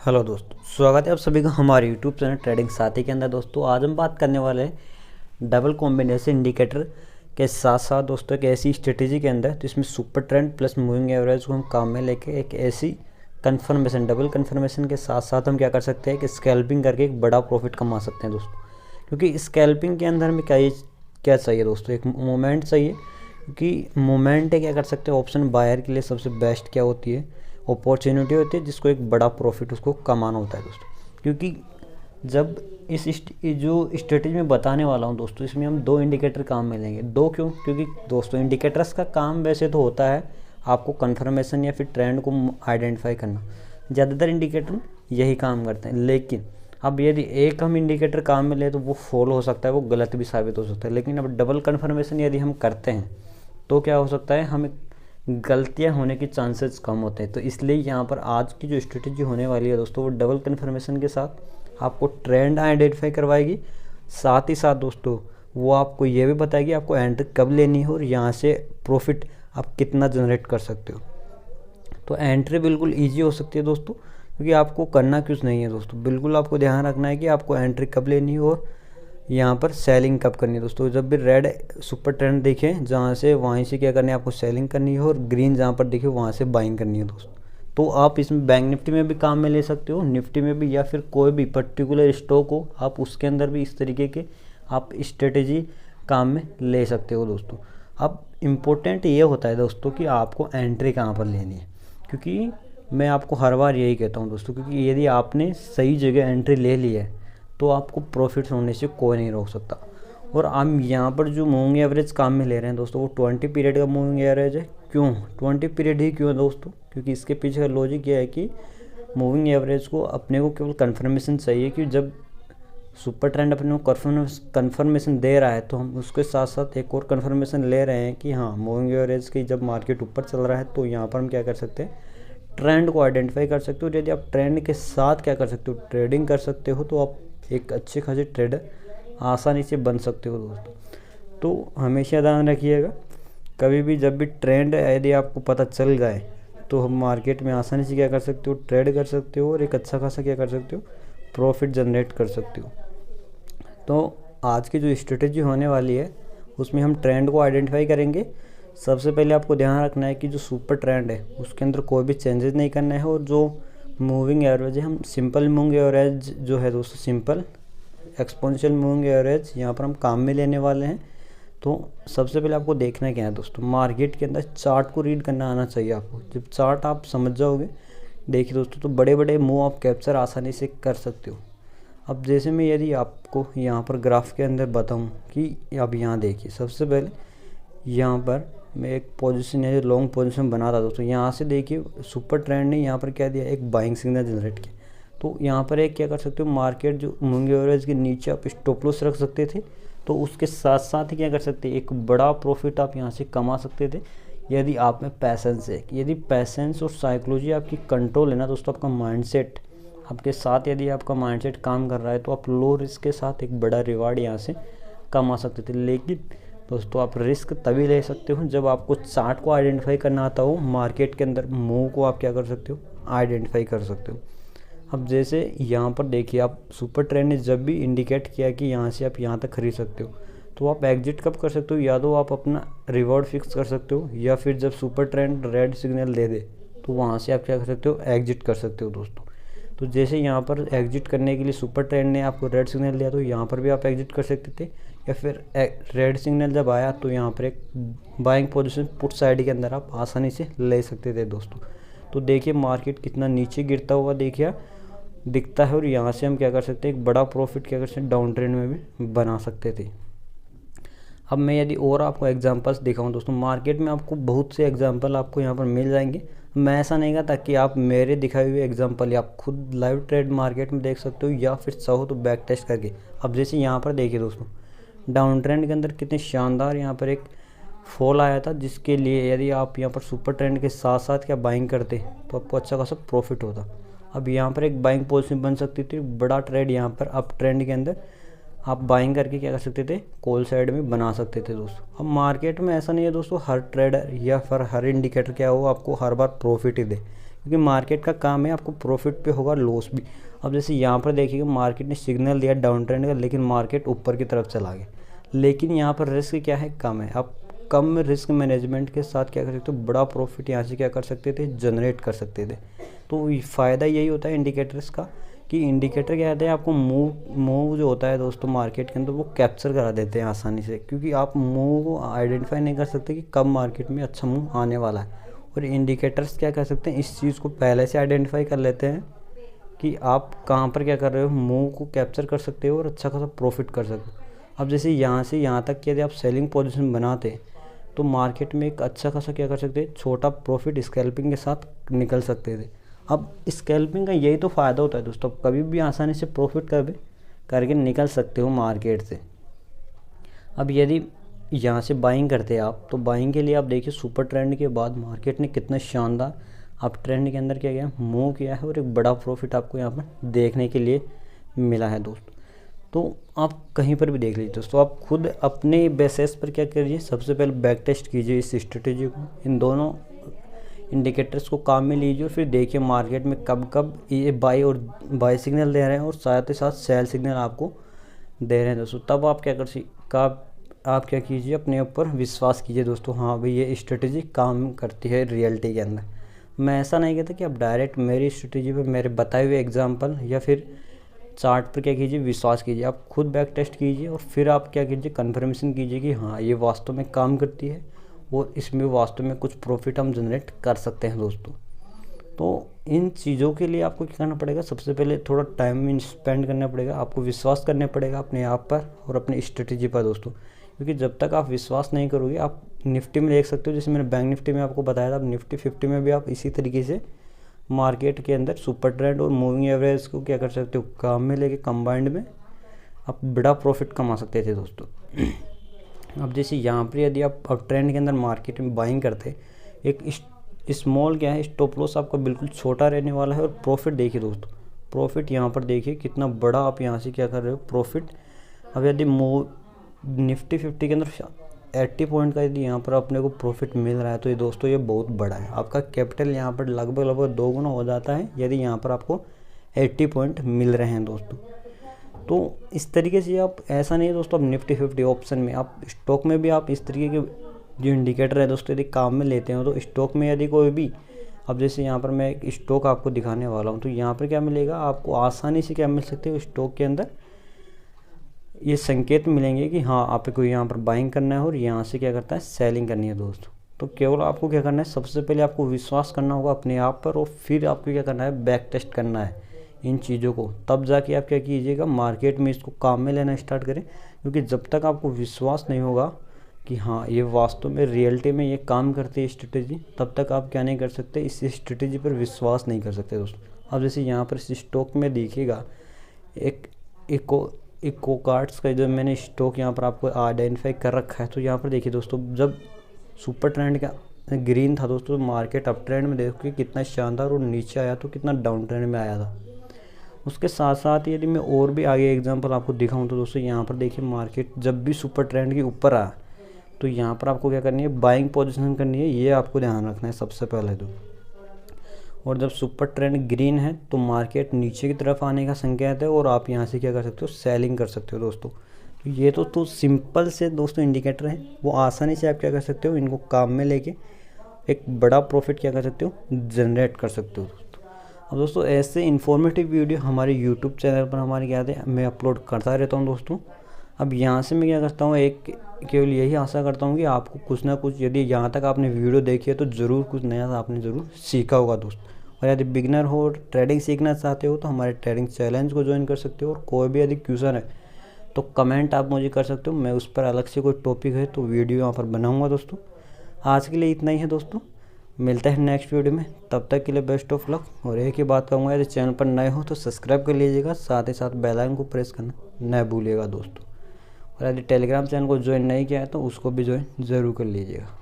Hello दोस्तों, स्वागत है आप सभी का हमारे यूट्यूब चैनल ट्रेडिंग साथी के अंदर। दोस्तों आज हम बात करने वाले हैं डबल कॉम्बिनेशन इंडिकेटर के साथ साथ दोस्तों एक ऐसी स्ट्रेटेजी के अंदर तो इसमें super trend plus moving average को हम काम में लेके एक ऐसी कन्फर्मेशन डबल कन्फर्मेशन के साथ साथ हम क्या कर सकते हैं कि स्कैल्पिंग करके एक बड़ा प्रॉफिट कमा सकते हैं दोस्तों। क्योंकि स्कैल्पिंग के अंदर हमें क्या चाहिए दोस्तों, एक मोमेंट चाहिए। क्योंकि मोमेंट है क्या कर सकते हैं, ऑप्शन बायर के लिए सबसे बेस्ट क्या होती है, अपॉर्चुनिटी होती है जिसको एक बड़ा प्रॉफिट उसको कमाना होता है दोस्तों। क्योंकि जब जो स्ट्रेटेजी में बताने वाला हूँ दोस्तों, इसमें हम दो इंडिकेटर काम में लेंगे। दो क्यों? क्योंकि दोस्तों इंडिकेटर्स का काम वैसे तो होता है आपको कन्फर्मेशन या फिर ट्रेंड को आइडेंटिफाई करना, ज़्यादातर इंडिकेटर यही काम करते हैं। लेकिन अब यदि एक हम इंडिकेटर काम में ले तो वो फॉलो हो सकता है, वो गलत भी साबित हो सकता है। लेकिन अब डबल कन्फर्मेशन यदि हम करते हैं तो क्या हो सकता है, हमें गलतियां होने के चांसेस कम होते हैं। तो इसलिए यहाँ पर आज की जो स्ट्रेटेजी होने वाली है दोस्तों, वो डबल कन्फर्मेशन के साथ आपको ट्रेंड आइडेंटिफाई करवाएगी। साथ ही साथ दोस्तों वो आपको ये भी बताएगी आपको एंट्री कब लेनी है और यहाँ से प्रॉफिट आप कितना जनरेट कर सकते हो। तो एंट्री बिल्कुल ईजी हो सकती है दोस्तों, क्योंकि आपको करना कुछ नहीं है दोस्तों। बिल्कुल आपको ध्यान रखना है कि आपको एंट्री कब लेनी है और यहाँ पर सेलिंग कब करनी है दोस्तों। जब भी रेड सुपर ट्रेंड दिखे जहाँ से, वहीं से क्या करनी है, आपको सेलिंग करनी है। और ग्रीन जहाँ पर दिखे वहाँ से बाइंग करनी है दोस्तों। तो आप इसमें बैंक निफ्टी में भी काम में ले सकते हो, निफ्टी में भी, या फिर कोई भी पर्टिकुलर स्टॉक हो आप उसके अंदर भी इस तरीके के आप स्ट्रेटेजी काम में ले सकते हो दोस्तों। अब इम्पोर्टेंट ये होता है दोस्तों कि आपको एंट्री कहाँ पर लेनी है। क्योंकि मैं आपको हर बार यही कहता हूँ दोस्तों, क्योंकि यदि आपने सही जगह एंट्री ले ली है तो आपको प्रॉफिट होने से कोई नहीं रोक सकता। और हम यहाँ पर जो मूविंग एवरेज काम में ले रहे हैं दोस्तों, वो 20 पीरियड का मूविंग एवरेज है। क्यों 20 पीरियड ही क्यों है दोस्तों? क्योंकि इसके पीछे का लॉजिक ये है कि मूविंग एवरेज को अपने को केवल कन्फर्मेशन चाहिए कि जब सुपर ट्रेंड अपने को कन्फर्मेशन दे रहा है तो हम उसके साथ साथ एक और कन्फर्मेशन ले रहे हैं कि हाँ मूविंग एवरेज की जब मार्केट ऊपर चल रहा है तो यहाँ पर हम क्या कर सकते हैं, ट्रेंड को आइडेंटिफाई कर सकते हो। यदि आप ट्रेंड के साथ क्या कर सकते हो, ट्रेडिंग कर सकते हो, तो आप एक अच्छे खासे ट्रेडर आसानी से बन सकते हो दोस्तों। तो हमेशा ध्यान रखिएगा, कभी भी जब भी ट्रेंड यदि आपको पता चल जाए तो हम मार्केट में आसानी से क्या कर सकते हो, ट्रेड कर सकते हो और एक अच्छा खासा क्या कर सकते हो, प्रॉफिट जनरेट कर सकते हो। तो आज की जो स्ट्रेटेजी होने वाली है उसमें हम ट्रेंड को आइडेंटिफाई करेंगे। सबसे पहले आपको ध्यान रखना है कि जो सुपर ट्रेंड है उसके अंदर कोई भी चेंजेस नहीं करना है। और जो मूविंग एवरेज है, हम सिंपल मूविंग एवरेज जो है दोस्तों, सिंपल एक्सपोनेंशियल मूविंग एवरेज यहाँ पर हम काम में लेने वाले हैं। तो सबसे पहले आपको देखना क्या है दोस्तों, मार्केट के अंदर चार्ट को रीड करना आना चाहिए आपको। जब चार्ट आप समझ जाओगे, देखिए दोस्तों, तो बड़े बड़े मूव आप कैप्चर आसानी से कर सकते हो। अब जैसे मैं यदि आपको यहाँ पर ग्राफ के अंदर बताऊँ कि अब यहाँ देखिए, सबसे पहले यहाँ पर मैं एक पोजीशन है, लॉन्ग पोजीशन बना था दोस्तों। यहाँ से देखिए सुपर ट्रेंड ने यहाँ पर क्या दिया, एक बाइंग सिग्नल जनरेट किया। तो यहाँ पर एक क्या कर सकते हो, मार्केट जो मूविंग एवरेज के नीचे आप स्टॉप लॉस रख सकते थे, तो उसके साथ साथ ही क्या कर सकते, एक बड़ा प्रॉफिट आप यहाँ से कमा सकते थे यदि आप में पैसेंस है। यदि पैसेंस और साइकोलॉजी आपकी कंट्रोल है ना दोस्तों, आपका माइंडसेट आपके साथ, यदि आपका माइंडसेट काम कर रहा है तो आप लो रिस्क के साथ एक बड़ा रिवार्ड यहाँ से कमा सकते थे। लेकिन दोस्तों आप रिस्क तभी ले सकते हो जब आपको चार्ट को आइडेंटिफाई करना आता हो, मार्केट के अंदर मूव को आप क्या कर सकते हो, आइडेंटिफाई कर सकते हो। अब जैसे यहाँ पर देखिए, आप सुपर ट्रेंड ने जब भी इंडिकेट किया कि यहाँ से आप यहाँ तक खरीद सकते हो, तो आप एग्जिट कब कर सकते हो, या तो आप अपना रिवॉर्ड फिक्स कर सकते हो, या फिर जब सुपर ट्रेंड रेड सिग्नल दे दे तो वहाँ से आप क्या कर सकते हो, एग्जिट कर सकते हो दोस्तों। तो जैसे यहाँ पर एग्जिट करने के लिए सुपर ट्रेंड ने आपको रेड सिग्नल दिया, तो यहाँ पर भी आप एग्जिट कर सकते थे। या फिर रेड सिग्नल जब आया तो यहाँ पर एक बाइंग पोजीशन पुट साइड के अंदर आप आसानी से ले सकते थे दोस्तों। तो देखिए मार्केट कितना नीचे गिरता हुआ देखिए दिखता है, और यहाँ से हम क्या कर सकते हैं, एक बड़ा प्रॉफिट क्या कर सकते हैं, डाउन ट्रेंड में भी बना सकते थे। अब मैं यदि और आपको एग्जांपल्स दिखाऊं दोस्तों, मार्केट में आपको बहुत से एग्जांपल आपको यहाँ पर मिल जाएंगे। मैं ऐसा नहीं कहता कि आप मेरे दिखाए हुए एग्जांपल या आप खुद लाइव ट्रेड मार्केट में देख सकते हो, या फिर चाहो तो बैक टेस्ट करके। अब जैसे यहाँ पर देखिए दोस्तों, डाउन ट्रेंड के अंदर कितने शानदार यहाँ पर एक फॉल आया था, जिसके लिए यदि आप यहाँ पर सुपर ट्रेंड के साथ साथ क्या बाइंग करते तो आपको अच्छा खासा प्रॉफिट होता। अब यहाँ पर एक बाइंग पोजीशन बन सकती थी, बड़ा ट्रेड यहाँ पर अप ट्रेंड के अंदर आप बाइंग करके क्या कर सकते थे, कॉल साइड में बना सकते थे दोस्तों। अब मार्केट में ऐसा नहीं है दोस्तों, हर ट्रेडर या फिर हर इंडिकेटर क्या हो आपको हर बार प्रॉफिट ही दे। क्योंकि मार्केट का काम है आपको प्रॉफिट पे होगा लॉस भी। अब जैसे यहाँ पर देखिएगा मार्केट ने सिग्नल दिया डाउन ट्रेंड का, लेकिन मार्केट ऊपर की तरफ चला गया, लेकिन यहाँ पर रिस्क क्या है, कम है। आप कम रिस्क मैनेजमेंट के साथ क्या कर सकते हो, बड़ा प्रॉफिट यहाँ से क्या कर सकते थे, जनरेट कर सकते थे। तो फ़ायदा यही होता है इंडिकेटर्स का कि इंडिकेटर क्या कहते हैं, आपको मूव जो होता है दोस्तों मार्केट के अंदर वो कैप्चर करा देते हैं आसानी से, क्योंकि आप मूव को आइडेंटिफाई नहीं कर सकते कि कब मार्केट में अच्छा मूव आने वाला है। और इंडिकेटर्स क्या कर सकते हैं, इस चीज़ को पहले से आइडेंटिफाई कर लेते हैं कि आप कहाँ पर क्या कर रहे हो, मूव को कैप्चर कर सकते हो और अच्छा खासा प्रॉफिट कर सकते हो। अब जैसे यहाँ से यहाँ तक यदि आप सेलिंग पोजीशन बनाते तो मार्केट में एक अच्छा खासा क्या कर सकते हैं, छोटा प्रॉफिट स्कैल्पिंग के साथ निकल सकते थे। अब स्कैल्पिंग का यही तो फ़ायदा होता है दोस्तों, कभी भी आसानी से प्रॉफिट करके निकल सकते हो मार्केट से। अब यदि यहाँ से बाइंग करते हैं आप, तो बाइंग के लिए आप देखिए सुपर ट्रेंड के बाद मार्केट ने कितना शानदार आप ट्रेंड के अंदर क्या किया, मूव किया है और एक बड़ा प्रॉफिट आपको यहाँ पर देखने के लिए मिला है दोस्तों। तो आप कहीं पर भी देख लीजिए दोस्तों, आप खुद अपने बेसिस पर क्या करिए, सबसे पहले बैक टेस्ट कीजिए इस स्ट्रेटेजी को, इन दोनों इंडिकेटर्स को काम में लीजिए और फिर देखिए मार्केट में कब कब ये बाई सिग्नल दे रहे हैं और साथ ही साथ सेल सिग्नल आपको दे रहे हैं दोस्तों। तब आप आप क्या कीजिए, अपने ऊपर विश्वास कीजिए दोस्तों, हाँ भाई ये स्ट्रेटेजी काम करती है रियलिटी के अंदर। मैं ऐसा नहीं कहता कि आप डायरेक्ट मेरी स्ट्रेटेजी पे मेरे बताए हुए एग्जांपल या फिर चार्ट पर क्या कीजिए, विश्वास कीजिए। आप खुद बैक टेस्ट कीजिए और फिर आप क्या कीजिए, कन्फर्मेशन कीजिए कि हाँ ये वास्तव में काम करती है और इसमें वास्तव में कुछ प्रॉफिट हम जनरेट कर सकते हैं दोस्तों। तो इन चीज़ों के लिए आपको क्या करना पड़ेगा, सबसे पहले थोड़ा टाइम स्पेंड करना पड़ेगा, आपको विश्वास करना पड़ेगा अपने आप पर और अपनी स्ट्रेटेजी पर दोस्तों। क्योंकि जब तक आप विश्वास नहीं करोगे, आप निफ्टी में देख सकते हो, जैसे मैंने बैंक निफ्टी में आपको बताया था, अब निफ्टी 50 में भी आप इसी तरीके से मार्केट के अंदर सुपर ट्रेंड और मूविंग एवरेज को क्या कर सकते हो, काम में लेके कंबाइंड में आप बड़ा प्रॉफिट कमा सकते थे दोस्तों। अब जैसे यहाँ पर यदि आप अब ट्रेंड के अंदर मार्केट में बाइंग करते, एक स्मॉल क्या है, स्टॉप लॉस आपका बिल्कुल छोटा रहने वाला है और प्रॉफिट देखिए दोस्तों, प्रॉफिट यहाँ पर देखिए कितना बड़ा आप यहाँ से क्या कर रहे हो प्रॉफिट। अब यदि निफ्टी 50 के अंदर 80 पॉइंट का यदि यहाँ पर अपने को प्रॉफिट मिल रहा है तो ये दोस्तों ये बहुत बड़ा है। आपका कैपिटल यहाँ पर लगभग 2 गुना हो जाता है यदि यहाँ पर आपको 80 पॉइंट मिल रहे हैं दोस्तों। तो इस तरीके से आप, ऐसा नहीं है दोस्तों अब निफ्टी 50 ऑप्शन में, आप स्टॉक में भी आप इस तरीके के जो इंडिकेटर है दोस्तों यदि काम में लेते हो तो स्टॉक में यदि कोई भी, अब जैसे यहाँ पर मैं एक स्टॉक आपको दिखाने वाला हूँ, तो यहाँ पर क्या मिलेगा आपको, आसानी से क्या मिल सकते हो, स्टॉक के अंदर ये संकेत मिलेंगे कि हाँ आपको यहाँ पर बाइंग करना है और यहाँ से क्या करता है, सेलिंग करनी है दोस्तों। तो केवल आपको क्या करना है, सबसे पहले आपको विश्वास करना होगा अपने आप पर और फिर आपको क्या करना है, बैक टेस्ट करना है इन चीज़ों को, तब जाके आप क्या कीजिएगा, मार्केट में इसको काम में लेना स्टार्ट करें। क्योंकि जब तक आपको विश्वास नहीं होगा कि हाँ ये वास्तव में रियलिटी में ये काम करती है स्ट्रेटेजी, तब तक आप क्या नहीं कर सकते, इस स्ट्रेटेजी पर विश्वास नहीं कर सकते दोस्तों। अब जैसे यहाँ पर इस स्टॉक में देखिएगा इको कार्ड्स का जो मैंने स्टॉक यहाँ पर आपको आइडेंटिफाई कर रखा है, तो यहाँ पर देखिए दोस्तों, जब सुपर ट्रेंड का ग्रीन था दोस्तों, मार्केट अप ट्रेंड में देखिए कितना शानदार और नीचे आया तो कितना डाउन ट्रेंड में आया था। उसके साथ साथ यदि मैं और भी आगे एग्जांपल आपको दिखाऊं तो दोस्तों यहाँ पर देखिए मार्केट जब भी सुपर ट्रेंड के ऊपर आया तो यहाँ पर आपको क्या करनी है, बाइंग पोजीशन करनी है, ये आपको ध्यान रखना है सबसे पहले तो। और जब सुपर ट्रेंड ग्रीन है तो मार्केट नीचे की तरफ आने का संकेत है और आप यहाँ से क्या कर सकते हो, सेलिंग कर सकते हो दोस्तों। तो ये तो सिंपल से दोस्तों इंडिकेटर हैं, वो आसानी से आप क्या कर सकते हो, इनको काम में लेके एक बड़ा प्रॉफिट क्या कर सकते हो, जनरेट कर सकते हो दोस्तों। अब दोस्तों ऐसे इन्फॉर्मेटिव वीडियो हमारे यूट्यूब चैनल पर हमारे क्या है, मैं अपलोड करता रहता हूँ दोस्तों। अब यहाँ से मैं क्या करता हूँ, केवल यही आशा करता हूँ कि आपको कुछ ना कुछ, यदि यहाँ तक आपने वीडियो देखी है तो ज़रूर कुछ नया आपने ज़रूर सीखा होगा दोस्तों। और यदि बिगनर हो, ट्रेडिंग सीखना चाहते हो तो हमारे ट्रेडिंग चैलेंज को ज्वाइन कर सकते हो। और कोई भी यदि क्वेश्चन है तो कमेंट आप मुझे कर सकते हो, मैं उस पर अलग से कोई टॉपिक है तो वीडियो यहाँ पर बनाऊँगा दोस्तों। आज के लिए इतना ही है दोस्तों, मिलते हैं नेक्स्ट वीडियो में, तब तक के लिए बेस्ट ऑफ लक। और एक ही बात कहूँगा, यदि चैनल पर नए हो तो सब्सक्राइब कर लीजिएगा, साथ ही साथ बेल आइकन को प्रेस करना न भूलिएगा दोस्तों। और यदि टेलीग्राम चैनल को ज्वाइन नहीं किया है तो उसको भी ज्वाइन ज़रूर कर लीजिएगा।